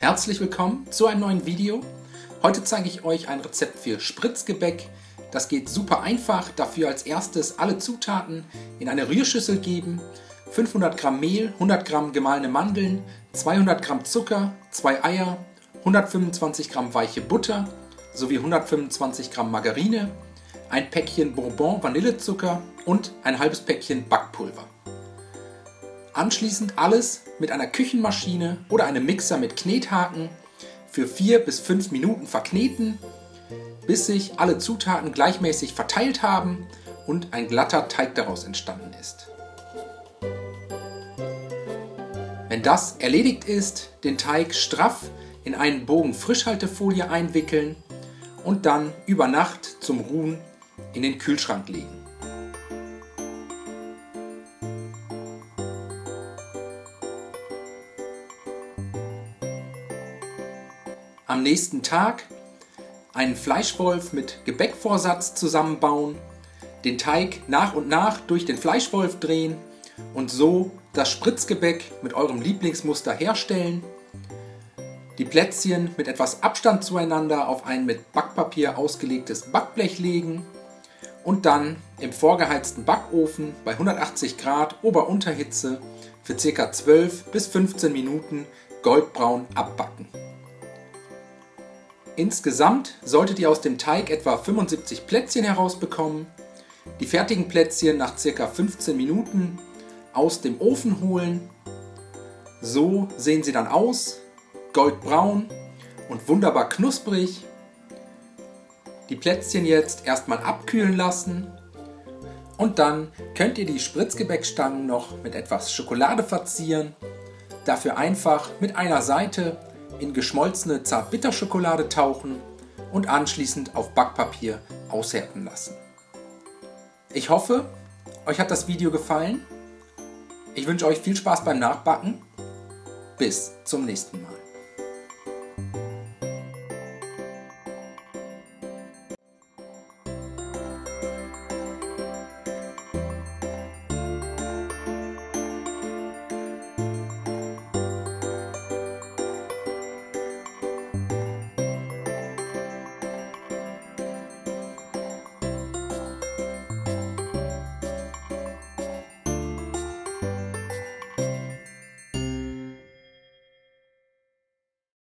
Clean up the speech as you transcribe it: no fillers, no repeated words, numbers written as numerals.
Herzlich willkommen zu einem neuen Video. Heute zeige ich euch ein Rezept für Spritzgebäck. Das geht super einfach. Dafür als erstes alle Zutaten in eine Rührschüssel geben. 500 Gramm Mehl, 100 Gramm gemahlene Mandeln, 200 Gramm Zucker, 2 Eier, 125 Gramm weiche Butter sowie 125 Gramm Margarine, ein Päckchen Bourbon Vanillezucker und ein halbes Päckchen Backpulver. Anschließend alles mit einer Küchenmaschine oder einem Mixer mit Knethaken für 4 bis 5 Minuten verkneten, bis sich alle Zutaten gleichmäßig verteilt haben und ein glatter Teig daraus entstanden ist. Wenn das erledigt ist, den Teig straff in einen Bogen Frischhaltefolie einwickeln und dann über Nacht zum Ruhen in den Kühlschrank legen. Am nächsten Tag einen Fleischwolf mit Gebäckvorsatz zusammenbauen, den Teig nach und nach durch den Fleischwolf drehen und so das Spritzgebäck mit eurem Lieblingsmuster herstellen. Die Plätzchen mit etwas Abstand zueinander auf ein mit Backpapier ausgelegtes Backblech legen und dann im vorgeheizten Backofen bei 180 Grad Ober-Unterhitze für ca. 12 bis 15 Minuten goldbraun abbacken. Insgesamt solltet ihr aus dem Teig etwa 75 Plätzchen herausbekommen. Die fertigen Plätzchen nach ca. 15 Minuten aus dem Ofen holen. So sehen sie dann aus, goldbraun und wunderbar knusprig. Die Plätzchen jetzt erstmal abkühlen lassen und dann könnt ihr die Spritzgebäckstangen noch mit etwas Schokolade verzieren. Dafür einfach mit einer Seite in geschmolzene Zartbitterschokolade tauchen und anschließend auf Backpapier aushärten lassen. Ich hoffe, euch hat das Video gefallen. Ich wünsche euch viel Spaß beim Nachbacken. Bis zum nächsten Mal.